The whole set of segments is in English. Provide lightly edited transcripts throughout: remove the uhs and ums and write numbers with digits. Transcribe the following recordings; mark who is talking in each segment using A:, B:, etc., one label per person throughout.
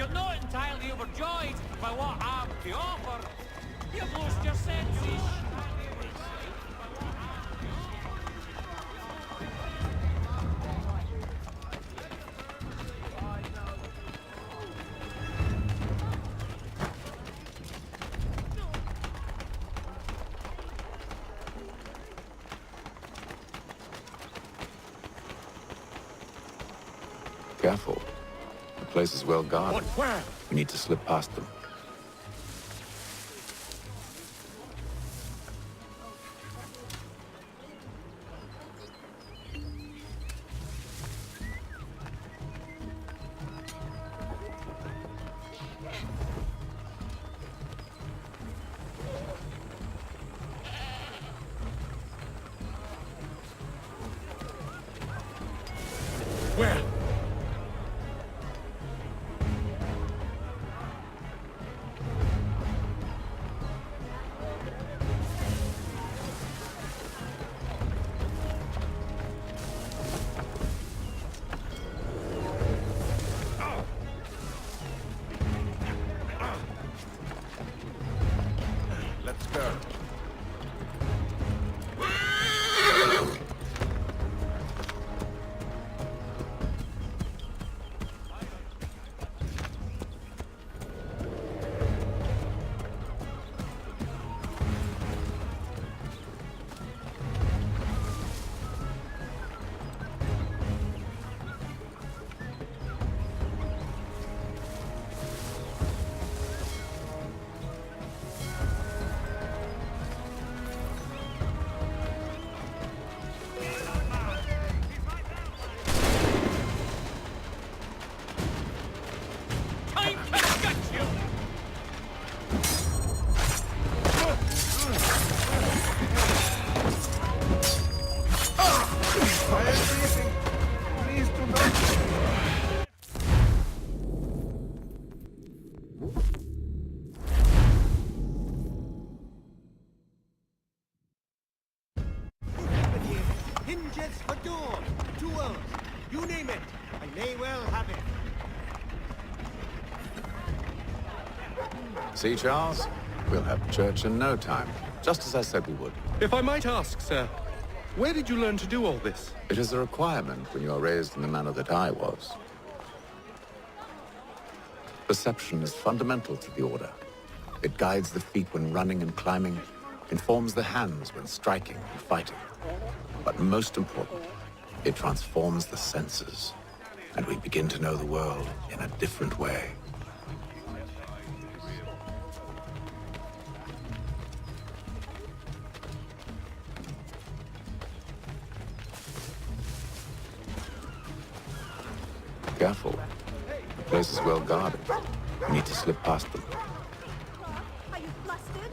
A: you're not entirely overjoyed by what I have to offer, you've lost your senses.
B: Careful. The place is well guarded.
C: What? Where?
B: We need to slip past them.
C: Where? Let's go.
A: Time to get you!
C: Please do not.
D: Hinges for door, tools, you name it. I may well have it.
B: See, Charles? We'll have church in no time. Just as I said we would.
E: If I might ask, sir, where did you learn to do all this?
B: It is a requirement when you are raised in the manner that I was. Perception is fundamental to the Order. It guides the feet when running and climbing, informs the hands when striking and fighting. But most important, it transforms the senses, and we begin to know the world in a different way. Careful. The place is well guarded. We need to slip past them.
F: Are you flustered?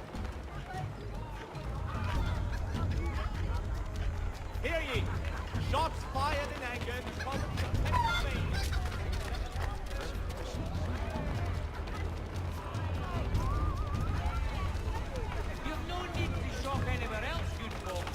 D: Hear ye! Shots fired in anger because of the Pennsylvania.
A: You've no need to shock anywhere else, good folk.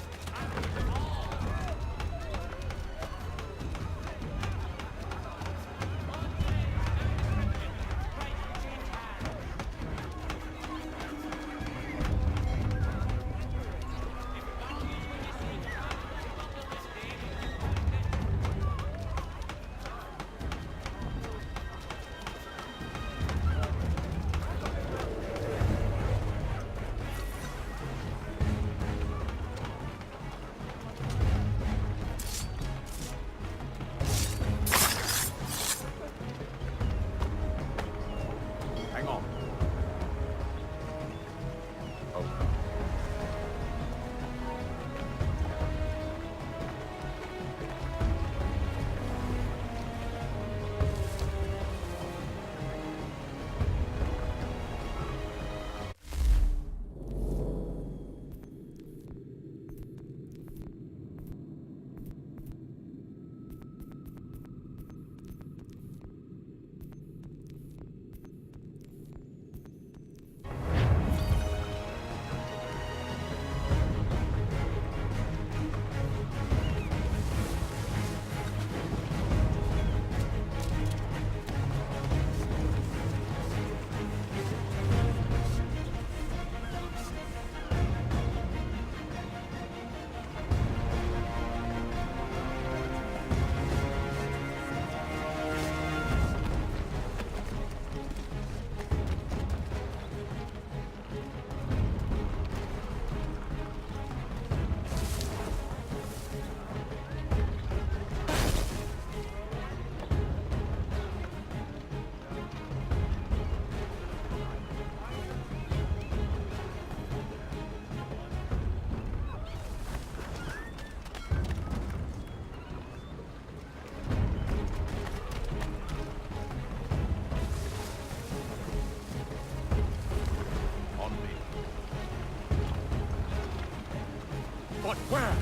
C: But where?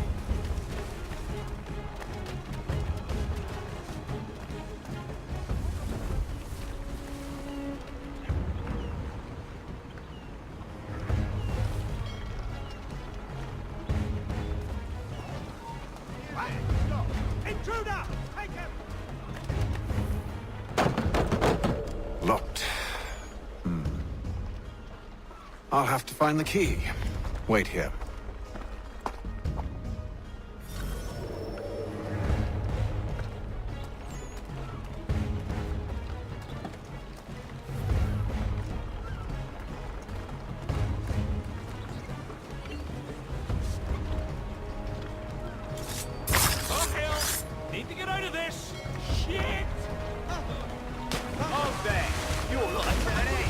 D: Intruder! Take him!
B: Locked. I'll have to find the key. Wait here.
A: Oh, hell! Need to get out of this! Shit!
D: Oh, there! You're like that, eh?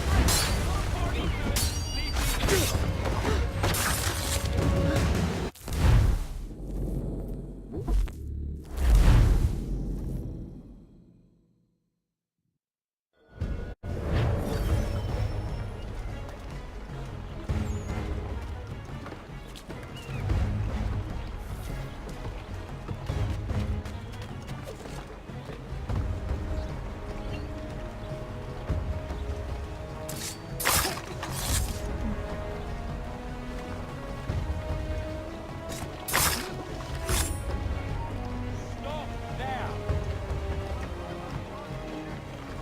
A: Stop there!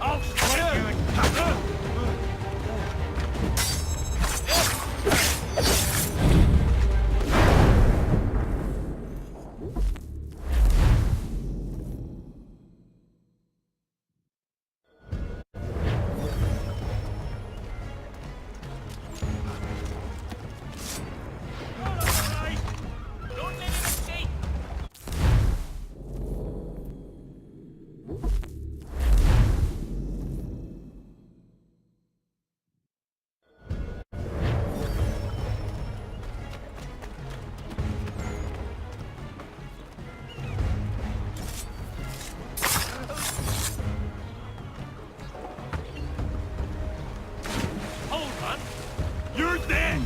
C: I'll strike you!
A: Don't let him escape! Hold on!
C: You're dead!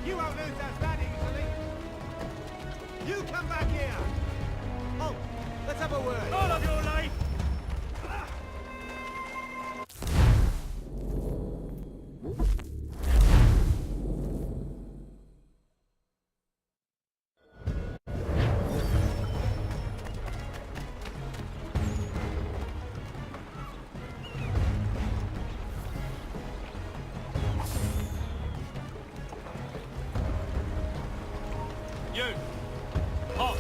D: You won't lose us that easily. You come back here. Oh, let's have a word.
C: All of your life!
A: You! Hawk!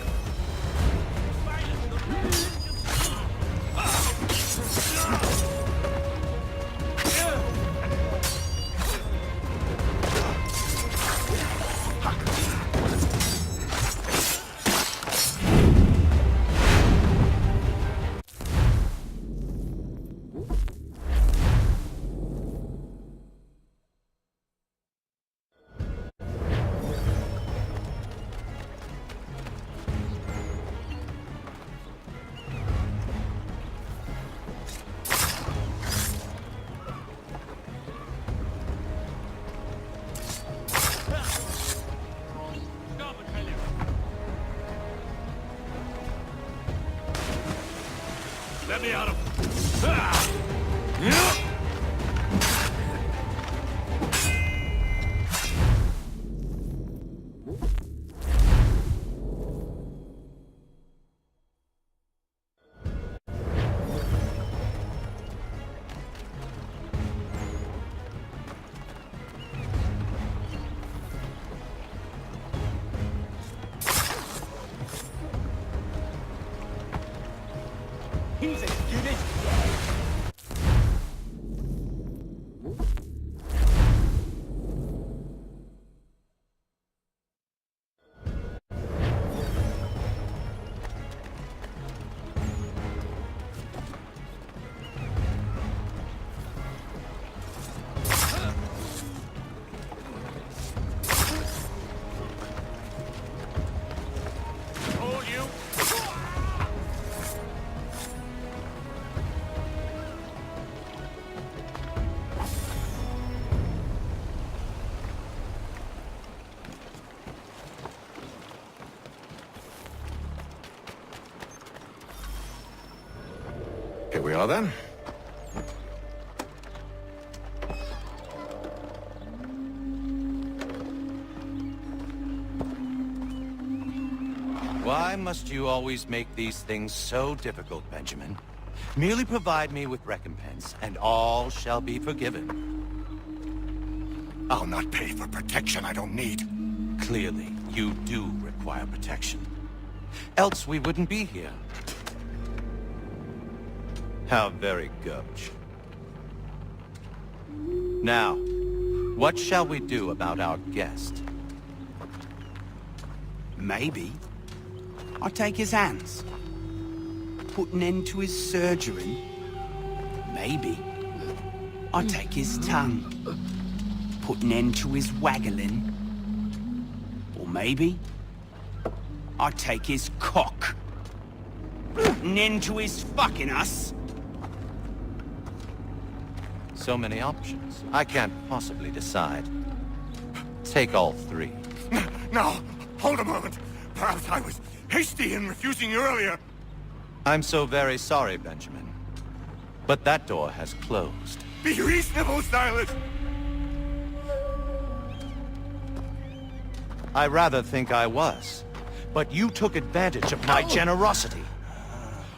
A: Stop it, Philip!
C: Let me out of... Ah! Yeah!
D: He's as good as
B: Well then.
G: Why must you always make these things so difficult, Benjamin? Merely provide me with recompense, and all shall be forgiven.
C: I'll not pay for protection I don't need.
G: Clearly, you do require protection. Else we wouldn't be here. How very gauche. Now, what shall we do about our guest?
H: Maybe I'll take his hands. Put an end to his surgery. Maybe I'll take his tongue. Put an end to his waggling. Or maybe I'll take his cock. Put an end to his fucking us.
G: So many options. I can't possibly decide. Take all three.
C: No, hold a moment. Perhaps I was hasty in refusing you earlier.
G: I'm so very sorry, Benjamin. But that door has closed.
C: Be reasonable, Silas.
G: I rather think I was. But you took advantage of my generosity.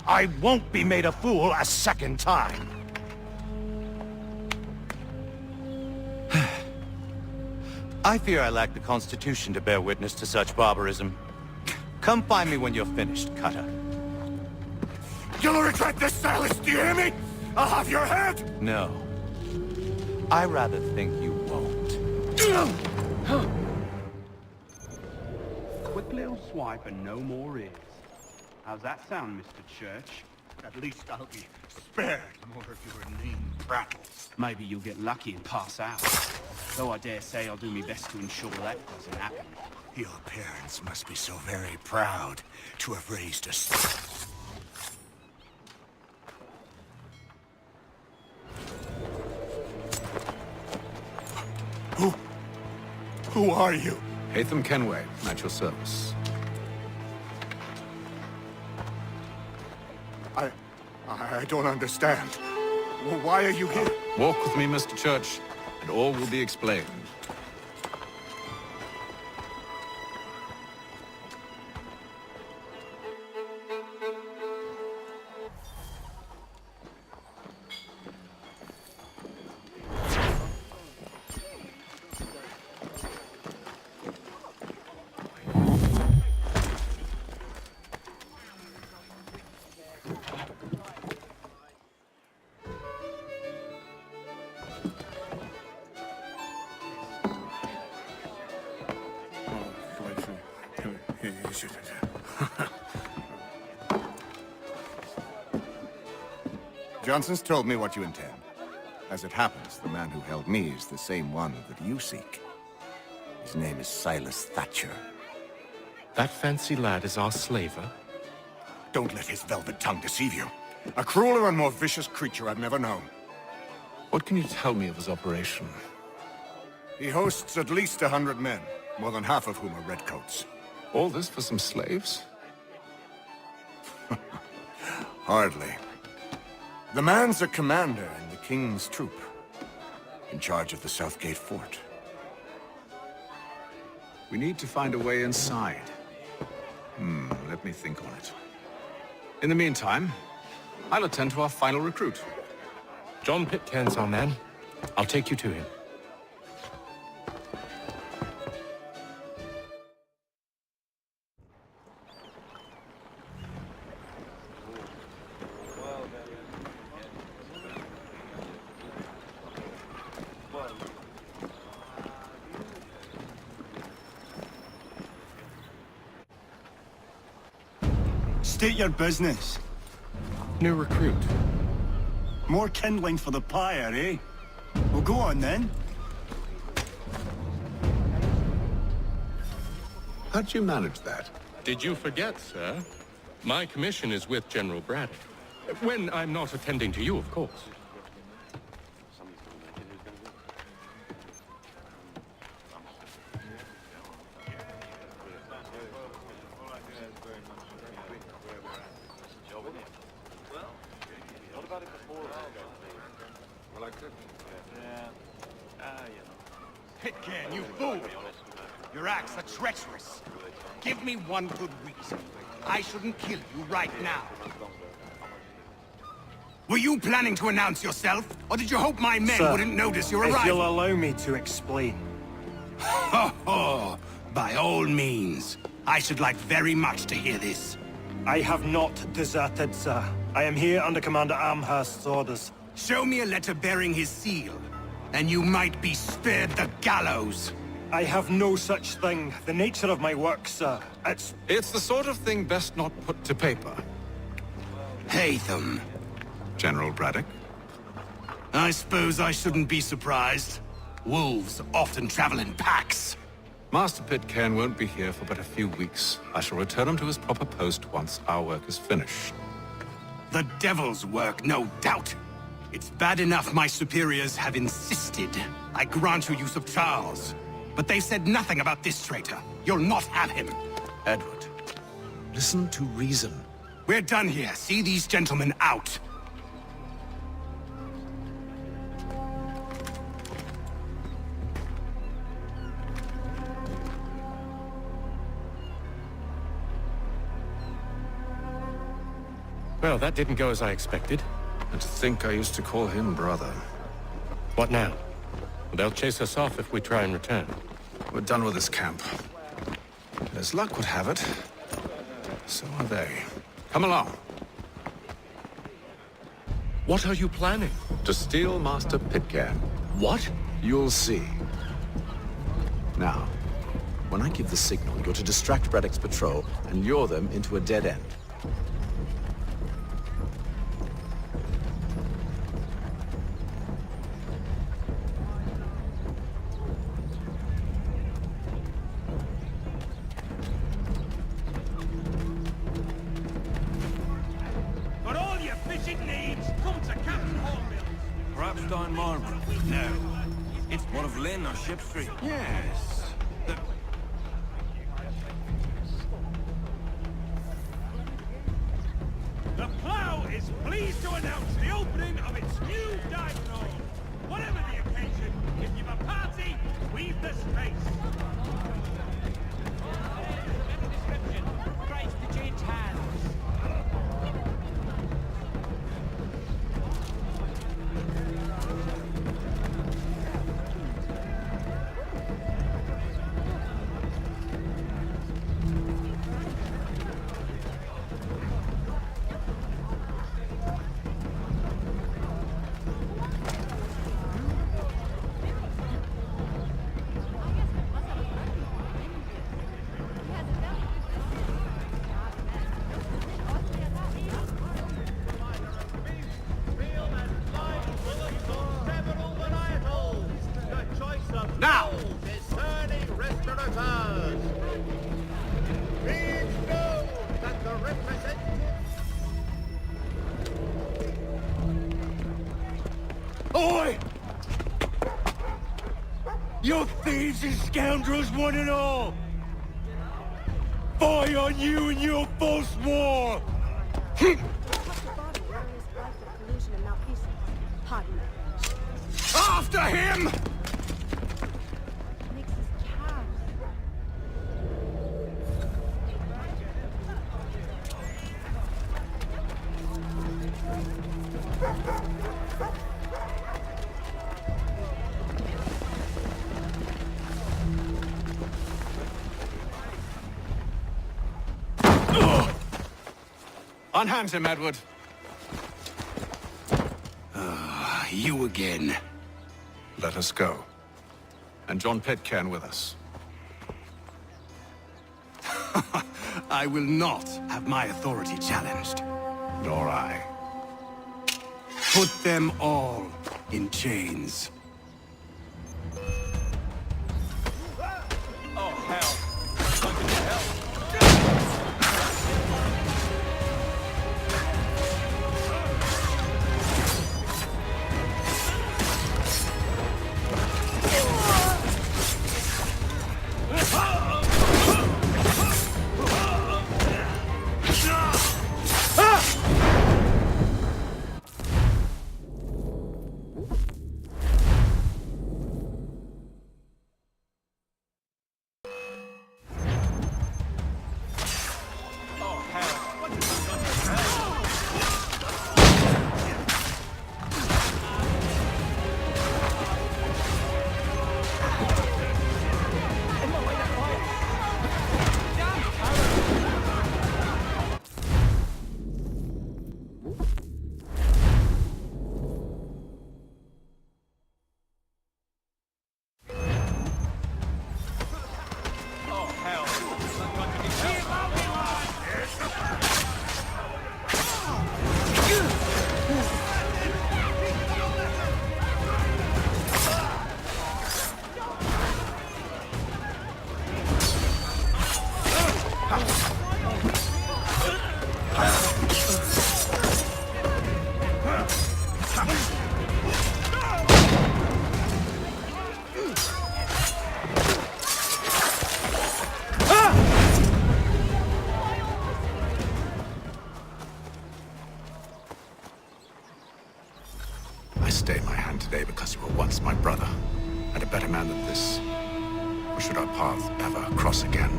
G: I won't be made a fool a second time. I fear I lack the constitution to bear witness to such barbarism. Come find me when you're finished, Cutter.
C: You'll regret this, Silas, do you hear me? I'll have your head!
G: No. I rather think you won't.
H: Quick little swipe and no more is. How's that sound, Mr. Church?
C: At least I'll be spared more of your name prattles.
H: Maybe you'll get lucky and pass out. Though I dare say I'll do my best to ensure that doesn't happen.
C: Your parents must be so very proud to have raised a son. Who are you?
B: Hatham Kenway, at your service.
C: I don't understand. Why are you here?
B: Walk with me, Mr. Church, and all will be explained.
C: Johnson's told me what you intend. As it happens, the man who held me is the same one that you seek. His name is Silas Thatcher.
E: That fancy lad is our slaver?
C: Don't let his velvet tongue deceive you. A crueler and more vicious creature I've never known.
B: What can you tell me of his operation?
C: He hosts at least 100 men, more than half of whom are redcoats.
B: All this for some slaves?
C: Hardly. The man's a commander in the King's troop, in charge of the Southgate Fort.
B: We need to find a way inside. Let me think on it. In the meantime, I'll attend to our final recruit.
E: John Pitcairn's our man. I'll take you to him.
I: State your business.
E: New recruit.
I: More kindling for the pyre, eh? Well, go on then.
B: How'd you manage that?
E: Did you forget, sir? My commission is with General Braddock. When I'm not attending to you, of course.
C: What about it?
G: Pitcairn, you fool! Your acts are treacherous. Give me one good reason. I shouldn't kill you right now. Were you planning to announce yourself? Or did you hope my men
J: Sir,
G: wouldn't notice your
J: if
G: arrival?
J: you'll allow me to explain.
G: Ho ho! By all means. I should like very much to hear this.
J: I have not deserted, sir. I am here under Commander Amherst's orders.
G: Show me a letter bearing his seal, and you might be spared the gallows.
J: I have no such thing. The nature of my work, sir.
B: It's the sort of thing best not put to paper.
G: Hatham.
B: General Braddock?
G: I suppose I shouldn't be surprised. Wolves often travel in packs.
B: Master Pitcairn won't be here for but a few weeks. I shall return him to his proper post once our work is finished.
G: The devil's work, no doubt. It's bad enough my superiors have insisted I grant you use of Charles. But they said nothing about this traitor. You'll not have him.
B: Edward, listen to reason.
G: We're done here. See these gentlemen out.
E: Well, that didn't go as I expected.
B: And to think I used to call him brother.
E: What now? They'll chase us off if we try and return.
B: We're done with this camp. As luck would have it, so are they. Come along.
E: What are you planning?
B: To steal Master Pitcairn.
E: What?
B: You'll see. Now, when I give the signal, you're to distract Braddock's patrol and lure them into a dead end.
D: For all your fishing needs, come to Captain Hornbill.
A: Perhaps Don Marlborough.
D: No.
A: It's one of Lynn or Ship Street.
D: Yes. The Plough is pleased to announce the opening of its new dive zone. Whatever the occasion, if you've a party, we've the space.
A: Christ to change hands.
G: Now!
D: Discerning restaurateurs. Please know that the representative...
G: Oi! You thieves and scoundrels, one and all! Fie on you and your false war!
F: Dr. Bobby wearing his flag for collusion and malfeasance. Pardon me.
G: After him!
F: Makes his calves.
B: Unhand him, Edward.
G: You again.
B: Let us go. And John Pitcairn with us.
G: I will not have my authority challenged.
B: Nor I.
G: Put them all in chains.
B: commanded this. Or should our paths ever cross again,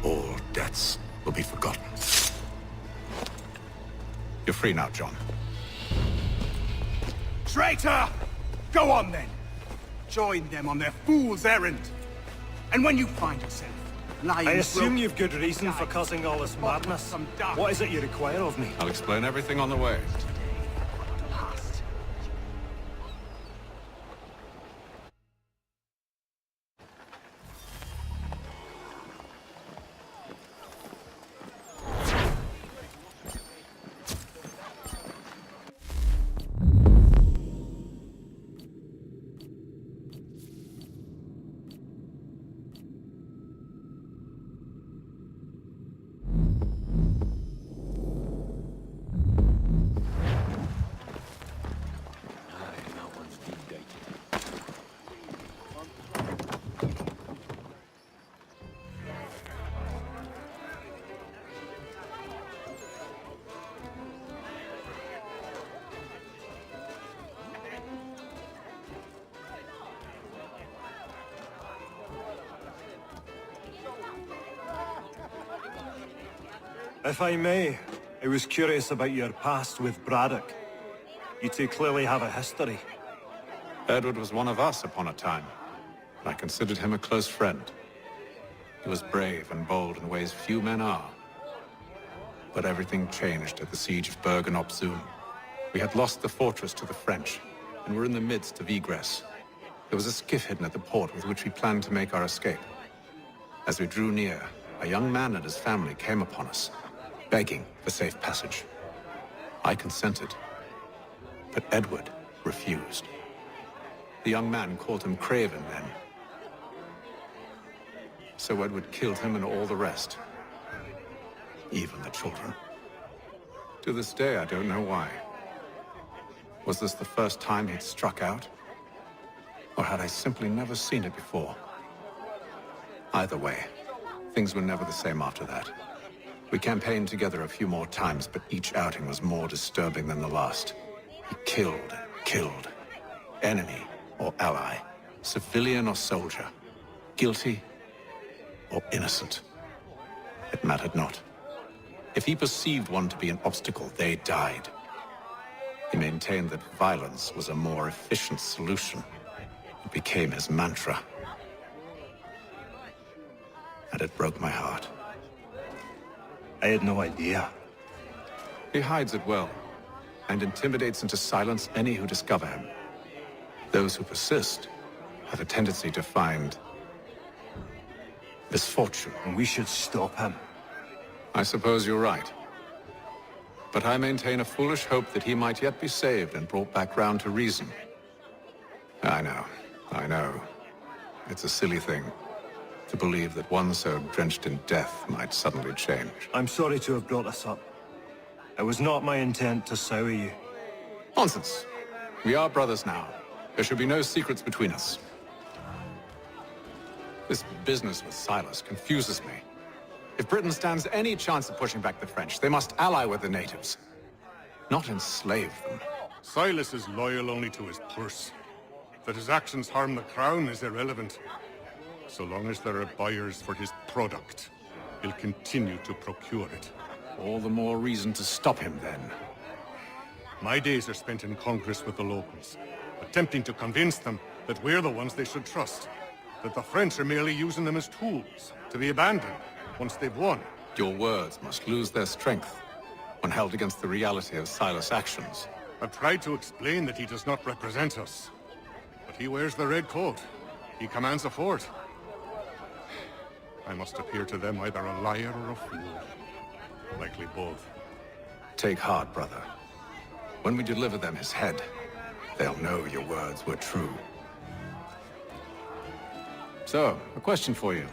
B: all debts will be forgotten. You're free now, John.
G: Traitor! Go on then. Join them on their fool's errand. And when you find yourself lying...
J: I assume you've good reason for causing all this madness. What is it you require of me?
B: I'll explain everything on the way.
J: If I may, I was curious about your past with Braddock. You two clearly have a history.
B: Edward was one of us upon a time, and I considered him a close friend. He was brave and bold in ways few men are. But everything changed at the siege of Bergen-op-Zoom. We had lost the fortress to the French, and were in the midst of egress. There was a skiff hidden at the port with which we planned to make our escape. As we drew near, a young man and his family came upon us, begging for safe passage. I consented, but Edward refused. The young man called him Craven then. So Edward killed him and all the rest, even the children. To this day, I don't know why. Was this the first time he'd struck out? Or had I simply never seen it before? Either way, things were never the same after that. We campaigned together a few more times, but each outing was more disturbing than the last. He killed. Enemy or ally, civilian or soldier, guilty or innocent. It mattered not. If he perceived one to be an obstacle, they died. He maintained that violence was a more efficient solution. It became his mantra. And it broke my heart.
J: I had no idea.
B: He hides it well, and intimidates into silence any who discover him. Those who persist have a tendency to find misfortune.
J: And we should stop him.
B: I suppose you're right. But I maintain a foolish hope that he might yet be saved and brought back round to reason. I know. It's a silly thing to believe that one so drenched in death might suddenly change.
J: I'm sorry to have brought this up. It was not my intent to sour you.
B: Nonsense. We are brothers now. There should be no secrets between us. This business with Silas confuses me. If Britain stands any chance of pushing back the French, they must ally with the natives, not enslave them.
K: Silas is loyal only to his purse. That his actions harm the crown is irrelevant. So long as there are buyers for his product, he'll continue to procure it.
B: All the more reason to stop him, then.
K: My days are spent in Congress with the locals, attempting to convince them that we're the ones they should trust. That the French are merely using them as tools, to be abandoned once they've won.
B: Your words must lose their strength when held against the reality of Silas' actions.
K: I've tried to explain that he does not represent us. But he wears the red coat. He commands a fort. I must appear to them either a liar or a fool. Likely both.
B: Take heart, brother. When we deliver them his head, they'll know your words were true. So, a question for you.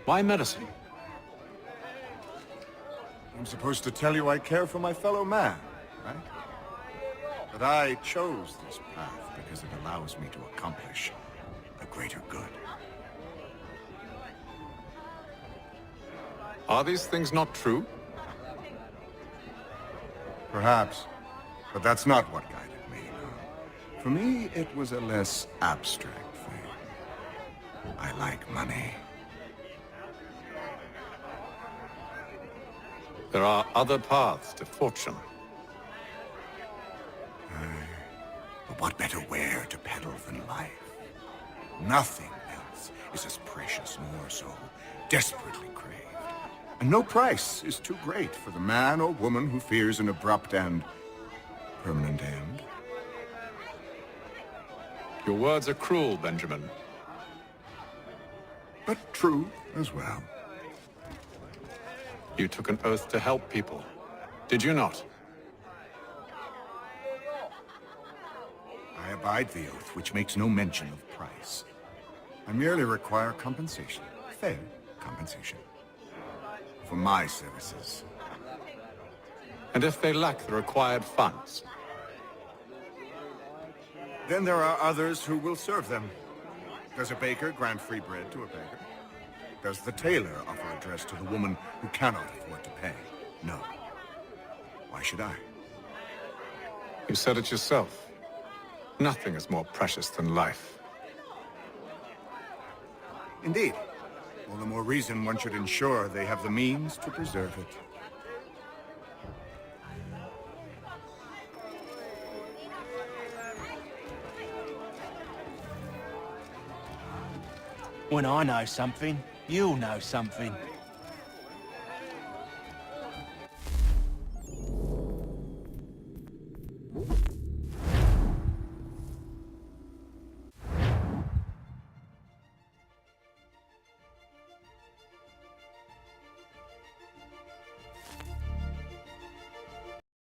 B: Why medicine?
C: I'm supposed to tell you I care for my fellow man, right? But I chose this path because it allows me to accomplish a greater good.
B: Are these things not true?
C: Perhaps, but that's not what guided me. For me, it was a less abstract thing. I like money.
B: There are other paths to fortune.
C: But what better ware to peddle than life? Nothing else is as precious nor so desperately craved. And no price is too great for the man or woman who fears an abrupt and permanent end.
B: Your words are cruel, Benjamin.
C: But true as well.
B: You took an oath to help people, did you not?
C: I abide the oath, which makes no mention of price. I merely require compensation, fair compensation, for my services.
B: And if they lack the required funds?
C: Then there are others who will serve them. Does a baker grant free bread to a beggar? Does the tailor offer a dress to the woman who cannot afford to pay? No. Why should I?
B: You said it yourself. Nothing is more precious than life.
C: Indeed. All the more reason one should ensure they have the means to preserve it.
D: When I know something, you'll know something.